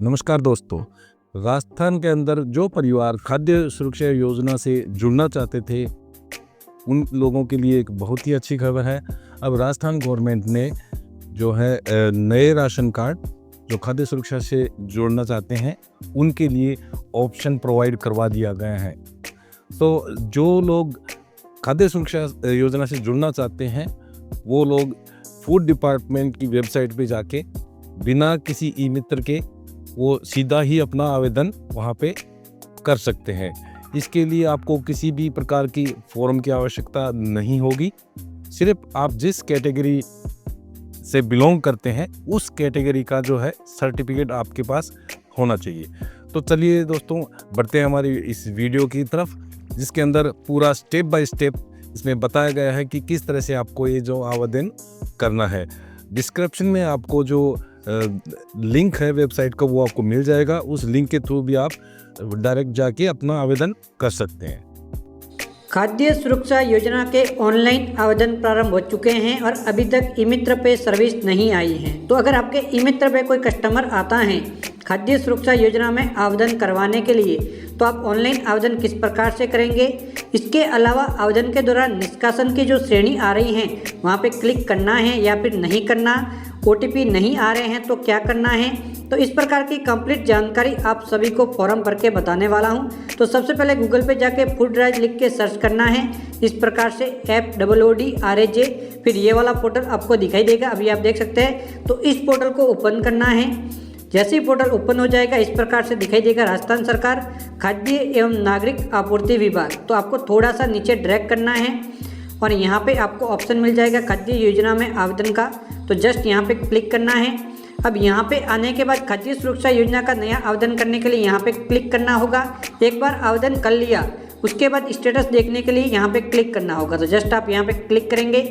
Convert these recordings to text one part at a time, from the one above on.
नमस्कार दोस्तों। राजस्थान के अंदर जो परिवार खाद्य सुरक्षा योजना से जुड़ना चाहते थे उन लोगों के लिए एक बहुत ही अच्छी खबर है। अब राजस्थान गवर्नमेंट ने जो है नए राशन कार्ड जो खाद्य सुरक्षा से जोड़ना चाहते हैं उनके लिए ऑप्शन प्रोवाइड करवा दिया गया है। तो जो लोग खाद्य सुरक्षा योजना से जुड़ना चाहते हैं वो लोग फूड डिपार्टमेंट की वेबसाइट पे जाके बिना किसी ई मित्र के वो सीधा ही अपना आवेदन वहाँ पे कर सकते हैं। इसके लिए आपको किसी भी प्रकार की फॉर्म की आवश्यकता नहीं होगी। सिर्फ आप जिस कैटेगरी से बिलोंग करते हैं उस कैटेगरी का जो है सर्टिफिकेट आपके पास होना चाहिए। तो चलिए दोस्तों बढ़ते हैं हमारी इस वीडियो की तरफ, जिसके अंदर पूरा स्टेप बाय स्टेप इसमें बताया गया है कि किस तरह से आपको ये जो आवेदन करना है। डिस्क्रिप्शन में आपको जो लिंक है वेबसाइट का वो आपको मिल जाएगा। उस लिंक के थ्रू भी आप डायरेक्ट जाके अपना आवेदन कर सकते हैं। खाद्य सुरक्षा योजना के ऑनलाइन आवेदन प्रारंभ हो चुके हैं और अभी तक ई मित्र पे सर्विस नहीं आई है। तो अगर आपके ई मित्र पे कोई कस्टमर आता है खाद्य सुरक्षा योजना में आवेदन करवाने के लिए, तो आप ऑनलाइन आवेदन किस प्रकार से करेंगे, इसके अलावा आवेदन के दौरान निष्कासन की जो श्रेणी आ रही है वहाँ पे क्लिक करना है या फिर नहीं करना, OTP नहीं आ रहे हैं तो क्या करना है, तो इस प्रकार की कंप्लीट जानकारी आप सभी को फॉर्म भर के बताने वाला हूं। तो सबसे पहले गूगल पे जाके फूड राइज लिख के सर्च करना है। इस प्रकार से FOODRAJ, फिर ये वाला पोर्टल आपको दिखाई देगा, अभी आप देख सकते हैं। तो इस पोर्टल को ओपन करना है। जैसे ही पोर्टल ओपन हो जाएगा इस प्रकार से दिखाई देगा राजस्थान सरकार खाद्य एवं नागरिक आपूर्ति विभाग। तो आपको थोड़ा सा नीचे ड्रैग करना है और यहाँ पे आपको ऑप्शन मिल जाएगा खाद्य योजना में आवेदन का। तो जस्ट यहाँ पे क्लिक करना है। अब यहाँ पे आने के बाद खाद्य सुरक्षा योजना का नया आवेदन करने के लिए यहाँ पे क्लिक करना होगा। एक बार आवेदन कर लिया उसके बाद स्टेटस देखने के लिए यहाँ पे क्लिक करना होगा। तो जस्ट आप यहाँ पे क्लिक करेंगे।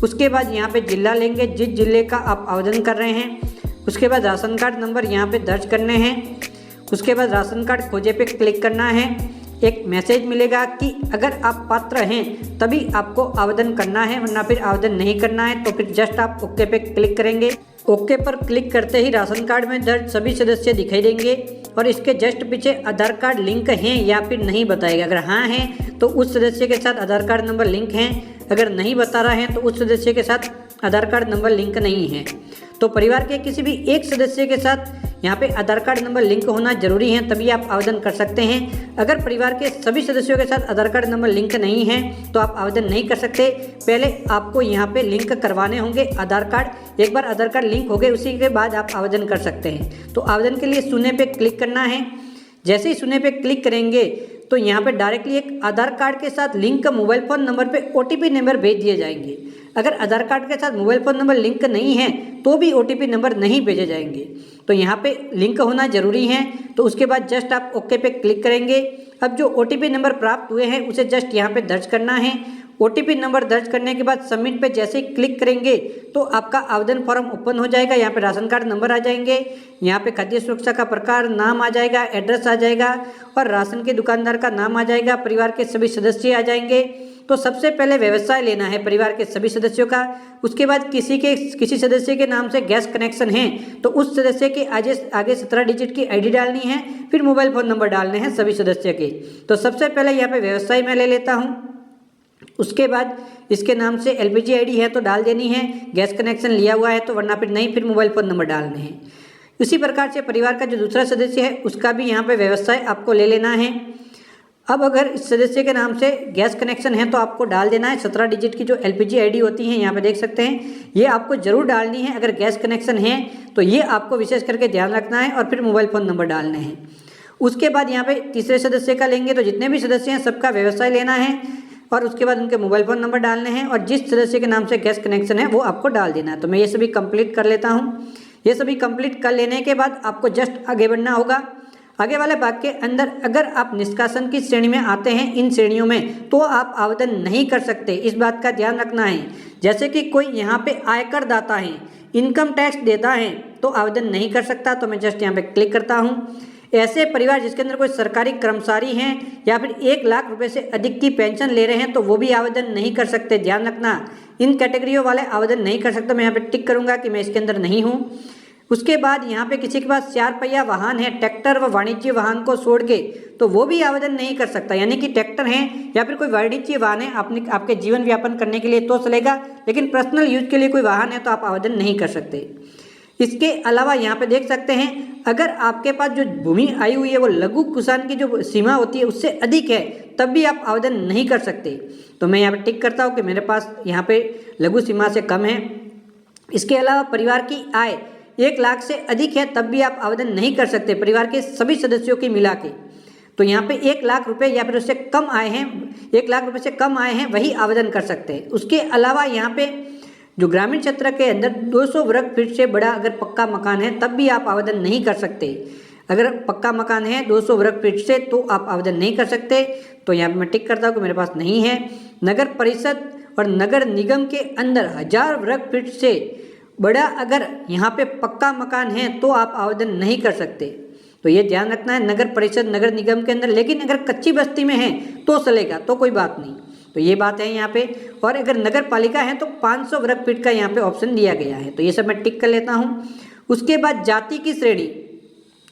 उसके बाद यहाँ पे जिला लेंगे जिस जिले का आप आवेदन कर रहे हैं। उसके बाद राशन कार्ड नंबर यहाँ पे दर्ज करने हैं। उसके बाद राशन कार्ड खोजे पे क्लिक करना है। एक मैसेज मिलेगा कि अगर आप पात्र हैं तभी आपको आवेदन करना है, वरना फिर आवेदन नहीं करना है। तो फिर जस्ट आप ओके पे क्लिक करेंगे। ओके पर क्लिक करते ही राशन कार्ड में दर्ज सभी सदस्य दिखाई देंगे और इसके जस्ट पीछे आधार कार्ड लिंक हैं या फिर नहीं बताएगा। अगर हाँ है तो उस सदस्य के साथ आधार कार्ड नंबर लिंक हैं, अगर नहीं बता रहा है तो उस सदस्य के साथ आधार कार्ड नंबर लिंक नहीं है। तो परिवार के किसी भी एक सदस्य के साथ यहाँ पे आधार कार्ड नंबर लिंक होना जरूरी है, तभी आप आवेदन कर सकते हैं। अगर परिवार के सभी सदस्यों के साथ आधार कार्ड नंबर लिंक नहीं है तो आप आवेदन नहीं कर सकते। पहले आपको यहाँ पे लिंक करवाने होंगे आधार कार्ड। एक बार आधार कार्ड लिंक हो गए उसी के बाद आप आवेदन कर सकते हैं। तो आवेदन के लिए शून्य पे क्लिक करना है। जैसे ही शून्य पे क्लिक करेंगे तो यहाँ पे डायरेक्टली एक आधार कार्ड के साथ लिंक मोबाइल फ़ोन नंबर पे OTP नंबर भेज दिए जाएंगे। अगर आधार कार्ड के साथ मोबाइल फ़ोन नंबर लिंक नहीं है तो भी OTP नंबर नहीं भेजे जाएंगे। तो यहाँ पे लिंक होना जरूरी है। तो उसके बाद जस्ट आप ओके पे क्लिक करेंगे। अब जो OTP नंबर प्राप्त हुए हैं उसे जस्ट यहाँ पे दर्ज करना है। OTP नंबर दर्ज करने के बाद सबमिट पे जैसे ही क्लिक करेंगे तो आपका आवेदन फॉर्म ओपन हो जाएगा। यहाँ पे राशन कार्ड नंबर आ जाएंगे, यहाँ पे खाद्य सुरक्षा का प्रकार नाम आ जाएगा, एड्रेस आ जाएगा और राशन के दुकानदार का नाम आ जाएगा, परिवार के सभी सदस्य आ जाएंगे। तो सबसे पहले व्यवसाय लेना है परिवार के सभी सदस्यों का। उसके बाद किसी सदस्य के नाम से गैस कनेक्शन है तो उस सदस्य के आगे 17 डिजिट की ID डालनी है, फिर मोबाइल फ़ोन नंबर डालने हैं सभी सदस्य के। तो सबसे पहले यहाँ पे व्यवसाय मैं ले लेता हूँ। उसके बाद इसके नाम से LPG ID है तो डाल देनी है, गैस कनेक्शन लिया हुआ है तो, वरना फिर नहीं, फिर मोबाइल फ़ोन नंबर डालने हैं। उसी प्रकार से परिवार का जो दूसरा सदस्य है उसका भी यहाँ पे व्यवसाय आपको ले लेना है। अब अगर इस सदस्य के नाम से गैस कनेक्शन है तो आपको डाल देना है 17 डिजिट की जो LPG ID होती है, यहाँ पे देख सकते हैं, ये आपको जरूर डालनी है। अगर गैस कनेक्शन है तो ये आपको विशेष करके ध्यान रखना है और फिर मोबाइल फ़ोन नंबर डालने हैं। उसके बाद यहाँ पे तीसरे सदस्य का लेंगे तो जितने भी सदस्य हैं सबका व्यवसाय लेना है और उसके बाद उनके मोबाइल फ़ोन नंबर डालने हैं और जिस सदस्य के नाम से गैस कनेक्शन है वो आपको डाल देना है। तो मैं ये सभी कंप्लीट कर लेता हूँ। ये सभी कंप्लीट कर लेने के बाद आपको जस्ट आगे बढ़ना होगा। आगे वाले भाग के अंदर अगर आप निष्कासन की श्रेणी में आते हैं, इन श्रेणियों में, तो आप आवेदन नहीं कर सकते, इस बात का ध्यान रखना है। जैसे कि कोई यहाँ पे आयकर दाता है, इनकम टैक्स देता है तो आवेदन नहीं कर सकता। तो मैं जस्ट यहाँ पे क्लिक करता हूँ। ऐसे परिवार जिसके अंदर कोई सरकारी कर्मचारी हैं या फिर 1 लाख रुपए से अधिक की पेंशन ले रहे हैं तो वो भी आवेदन नहीं कर सकते। ध्यान रखना, इन कैटेगरियों वाले आवेदन नहीं कर सकते। मैं यहाँ पे टिक करूँगा कि मैं इसके अंदर नहीं हूँ। उसके बाद यहाँ पे किसी के पास 4 पहिया वाहन है, ट्रैक्टर व वाणिज्य वाहन को छोड़ के, तो वो भी आवेदन नहीं कर सकता। यानी कि ट्रैक्टर है या फिर कोई वाणिज्य वाहन है आपके जीवन व्यापन करने के लिए तो चलेगा, लेकिन पर्सनल यूज के लिए कोई वाहन है तो आप आवेदन नहीं कर सकते। इसके अलावा यहाँ पे देख सकते हैं, अगर आपके पास जो भूमि आई हुई है वो लघु किसान की जो सीमा होती है उससे अधिक है, तब भी आप आवेदन नहीं कर सकते। तो मैं यहाँ पे टिक करता हूँ कि मेरे पास यहाँ पे लघु सीमा से कम है। इसके अलावा परिवार की आय 1 लाख से अधिक है, तब भी आप आवेदन नहीं कर सकते, परिवार के सभी सदस्यों की मिला के। तो यहाँ पे 1 लाख रुपए या फिर उससे कम आए हैं, 1 लाख रुपए से कम आए हैं, वही आवेदन कर सकते हैं। उसके अलावा यहाँ पे जो ग्रामीण क्षेत्र के अंदर 200 वर्ग फीट से बड़ा अगर पक्का मकान है, तब भी आप आवेदन नहीं कर सकते। अगर पक्का मकान है 200 वर्ग फीट से, तो आप आवेदन नहीं कर सकते। तो यहाँ पे मैं टिक करता हूँ कि मेरे पास नहीं है। नगर परिषद और नगर निगम के अंदर 1000 वर्ग फीट से बड़ा अगर यहाँ पे पक्का मकान है तो आप आवेदन नहीं कर सकते। तो ये ध्यान रखना है, नगर परिषद नगर निगम के अंदर। लेकिन अगर कच्ची बस्ती में है तो चलेगा, तो कोई बात नहीं। तो ये बात है यहाँ पे। और अगर नगर पालिका है तो 500 वर्ग फीट का यहाँ पे ऑप्शन दिया गया है। तो ये सब मैं टिक कर लेता हूँ। उसके बाद जाति की श्रेणी,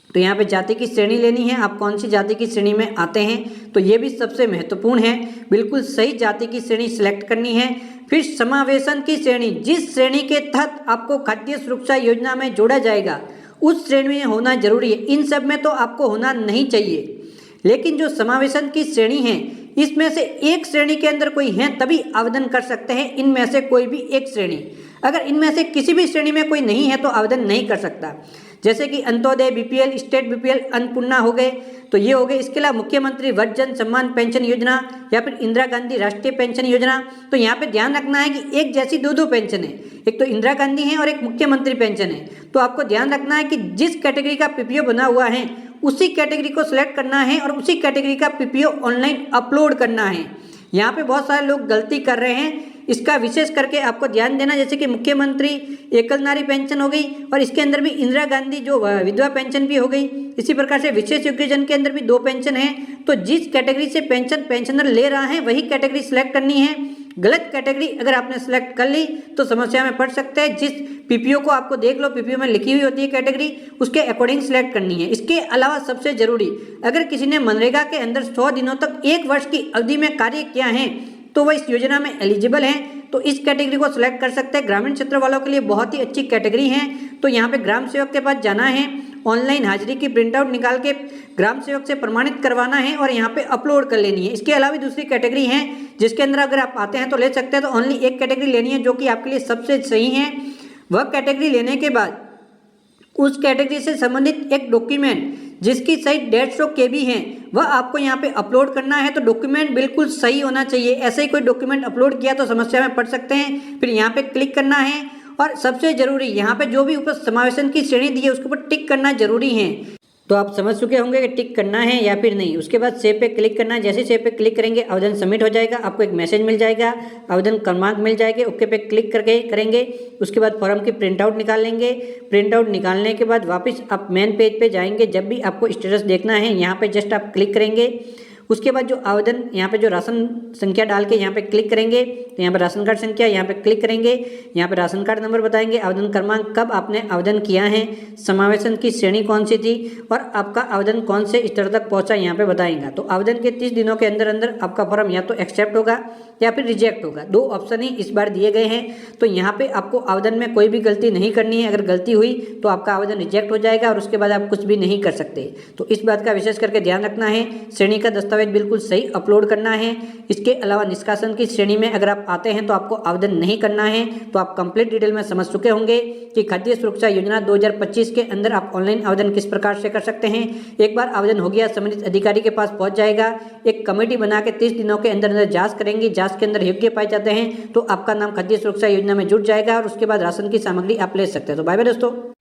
तो यहाँ पे जाति की श्रेणी लेनी है, आप कौन सी जाति की श्रेणी में आते हैं, तो ये भी सबसे महत्वपूर्ण है। बिल्कुल सही जाति की श्रेणी सिलेक्ट करनी है। फिर समावेशन की श्रेणी, जिस श्रेणी के तहत आपको खाद्य सुरक्षा योजना में जोड़ा जाएगा उस श्रेणी में होना जरूरी है। इन सब में तो आपको होना नहीं चाहिए, लेकिन जो समावेशन की श्रेणी है इसमें से एक श्रेणी के अंदर कोई है तभी आवेदन कर सकते हैं। इनमें से कोई भी एक श्रेणी, अगर इनमें से किसी भी श्रेणी में कोई नहीं है तो आवेदन नहीं कर सकता। जैसे कि Antyodaya BPL, state BPL, Annapurna हो गए, तो ये हो गए। इसके अलावा मुख्यमंत्री वृद्धजन सम्मान पेंशन योजना या फिर इंदिरा गांधी राष्ट्रीय पेंशन योजना। तो यहाँ पे ध्यान रखना है कि एक जैसी दो पेंशन है, एक तो इंदिरा गांधी है और एक मुख्यमंत्री पेंशन है। तो आपको ध्यान रखना है कि जिस कैटेगरी का पीपीओ बना हुआ है उसी कैटेगरी को सिलेक्ट करना है और उसी कैटेगरी का पीपीओ ऑनलाइन अपलोड करना है। यहाँ पे बहुत सारे लोग गलती कर रहे हैं, इसका विशेष करके आपको ध्यान देना। जैसे कि मुख्यमंत्री एकल नारी पेंशन हो गई और इसके अंदर भी इंदिरा गांधी जो विधवा पेंशन भी हो गई। इसी प्रकार से विशेष योग्यजन के अंदर भी 2 पेंशन है। तो जिस कैटेगरी से पेंशनर ले रहा है वही कैटेगरी सिलेक्ट करनी है। गलत कैटेगरी अगर आपने सेलेक्ट कर ली तो समस्या में पड़ सकते हैं। जिस पीपीओ को आपको देख लो, पीपीओ में लिखी हुई होती है कैटेगरी, उसके अकॉर्डिंग सिलेक्ट करनी है। इसके अलावा सबसे जरूरी, अगर किसी ने मनरेगा के अंदर 100 दिनों तक 1 वर्ष की अवधि में कार्य किया है तो वह इस योजना में एलिजिबल है, तो इस कैटेगरी को सिलेक्ट कर सकते हैं। ग्रामीण क्षेत्र वालों के लिए बहुत ही अच्छी कैटेगरी है। तो यहाँ पे ग्राम सेवक के पास जाना है, ऑनलाइन हाजिरी की प्रिंट आउट निकाल के ग्राम सेवक से प्रमाणित करवाना है और यहाँ पे अपलोड कर लेनी है। इसके अलावा दूसरी कैटेगरी है जिसके अंदर अगर आप आते हैं तो ले सकते हैं। तो ओनली एक कैटेगरी लेनी है जो कि आपके लिए सबसे सही है। वह कैटेगरी लेने के बाद उस कैटेगरी से संबंधित एक डॉक्यूमेंट जिसकी सही 150 KB है वह आपको यहाँ पे अपलोड करना है। तो डॉक्यूमेंट बिल्कुल सही होना चाहिए। ऐसे ही कोई डॉक्यूमेंट अपलोड किया तो समस्या में पड़ सकते हैं। फिर यहाँ पे क्लिक करना है और सबसे जरूरी यहाँ पे जो भी ऊपर समावेशन की श्रेणी दी है उसके ऊपर टिक करना जरूरी है। तो आप समझ चुके होंगे कि टिक करना है या फिर नहीं। उसके बाद सेव पे क्लिक करना है। जैसे सेव पे क्लिक करेंगे आवेदन सबमिट हो जाएगा, आपको एक मैसेज मिल जाएगा, आवेदन क्रमांक मिल जाएंगे। ओके पे क्लिक करके करेंगे। उसके बाद फॉर्म की प्रिंट आउट निकाल लेंगे। प्रिंट आउट निकालने के बाद वापस आप मेन पेज पे जाएंगे। जब भी आपको स्टेटस देखना है यहाँ पे जस्ट आप क्लिक करेंगे। उसके बाद जो आवेदन यहाँ पे जो राशन संख्या डाल के यहाँ पे क्लिक करेंगे तो यहाँ पे राशन कार्ड संख्या यहाँ पे क्लिक करेंगे। यहाँ पे राशन कार्ड नंबर बताएंगे, आवेदन क्रमांक, कब आपने आवेदन किया है, समावेशन की श्रेणी कौन सी थी और आपका आवेदन कौन से स्तर तक पहुँचा यहाँ पे बताएंगा। तो आवेदन के 30 दिनों के अंदर अंदर आपका फॉर्म या तो एक्सेप्ट होगा या फिर रिजेक्ट होगा। 2 ऑप्शन ही इस बार दिए गए हैं। तो यहाँ पे आपको आवेदन में कोई भी गलती नहीं करनी है। अगर गलती हुई तो आपका आवेदन रिजेक्ट हो जाएगा और उसके बाद आप कुछ भी नहीं कर सकते। तो इस बात का विशेष करके ध्यान रखना है। श्रेणी का दस्तावेज बिल्कुल सही अपलोड करना है। इसके अलावा निष्कासन की श्रेणी में अगर आप आते हैं तो आपको आवेदन नहीं करना है। तो आप कंप्लीट डिटेल में समझ चुके होंगे कि खाद्य सुरक्षा योजना 2025 के अंदर आप ऑनलाइन आवेदन किस प्रकार से कर सकते हैं। एक बार आवेदन हो गया संबंधित अधिकारी के पास पहुंच जाएगा। एक कमेटी बना के 30 दिनों के अंदर अंदर जांच करेंगी। जांच के अंदर योग्य पाए जाते हैं तो आपका नाम खाद्य सुरक्षा योजना में जुड़ जाएगा और उसके बाद राशन की सामग्री आप ले सकते हैं। तो बाय बाय दोस्तों।